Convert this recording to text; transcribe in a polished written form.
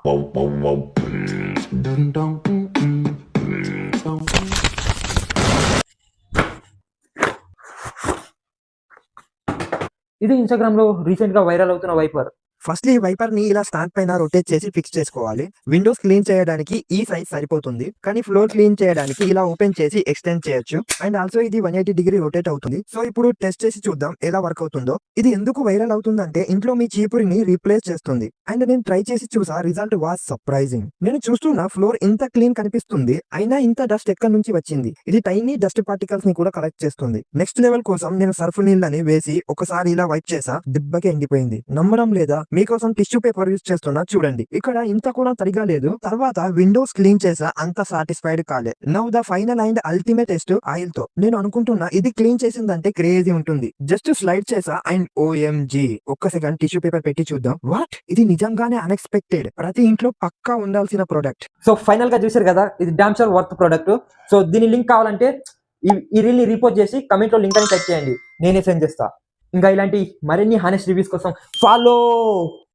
ఇది ఇన్‌స్టాగ్రామ్‌లో రీసెంట్‌గా వైరల్ అవుతున్న వైపర్. ఫస్ట్‌లీ ఈ వైపర్‌ని ఇలా స్టాండ్ పైన రొటేట్ చేసి ఫిక్స్ చేసుకోవాలి. విండోస్ క్లీన్ చేయడానికి ఈ సైజ్ సరిపోతుంది. కానీ ఫ్లోర్ క్లీన్ చేయడానికి ఇలా ఓపెన్ చేసి ఎక్స్‌టెండ్ చేయొచ్చు. అండ్ ఆల్సో ఇది 180 డిగ్రీ రొటేట్ అవుతుంది. సో ఇప్పుడు టెస్ట్ చేసి చూద్దాం ఎలా వర్క్ అవుతుందో. ఇది ఎందుకు వైరల్ అవుతుందంటే ఇంట్లో మీ చీపురిని రీప్లేస్ చేస్తుంది. అండ్ నేను ట్రై చేసి చూసా, రిజల్ట్ వాస్ సర్ప్రైజింగ్. నేను చూస్తున్న ఫ్లోర్ ఇంత క్లీన్ కనిపిస్తుంది. అయినా ఇంత డస్ట్ ఎక్కడి నుంచి వచ్చింది? ఇది టైనీ డస్ట్ పార్టికల్స్ ని కూడా కలెక్ట్ చేస్తుంది. నెక్స్ట్ లెవెల్ కోసం నేను సర్ఫ్ నీళ్ళని వేసి ఒకసారి ఇలా వైప్ చేసా, దిబ్బకి ఎండిపోయింది. నమ్మడం లేదా? మీకోసం టిష్యూ పేపర్ యూజ్ చేస్తున్నా చూడండి. ఇక్కడ ఇంత కూడా తరిగా లేదు. తర్వాత విండోస్ క్లీన్ చేసా, అంత సాటిస్ఫైడ్ కాలే. Now the final and ultimate test oil తో. నేను అనుకుంటున్నా ఇది క్లీన్ చేసిందంటే క్రేజీ ఉంటుంది. జస్ట్ స్లైడ్ చేసా అండ్ ఓఎంజీ. ఒక్క సెకండ్ టిష్యూ పేపర్ పెట్టి చూద్దాం. వాట్, ఇది నిజంగానే అన్ఎక్స్పెక్టెడ్. ప్రతి ఇంట్లో పక్కా ఉండాల్సిన ప్రోడక్ట్. సో ఫైనల్‌గా చూసారు కదా! ఇది damn sure worth product. So దీని లింక్ కావాలంటే ఈ రీల్‌ని రీపోస్ట్ చేసి కామెంట్‌లో లింక్ అని టైప్ చేయండి. నేనే సెండ్ చేస్తా. ఇంకా ఇలాంటి మరిన్ని హానెస్ట్ రివ్యూస్ కోసం ఫాలో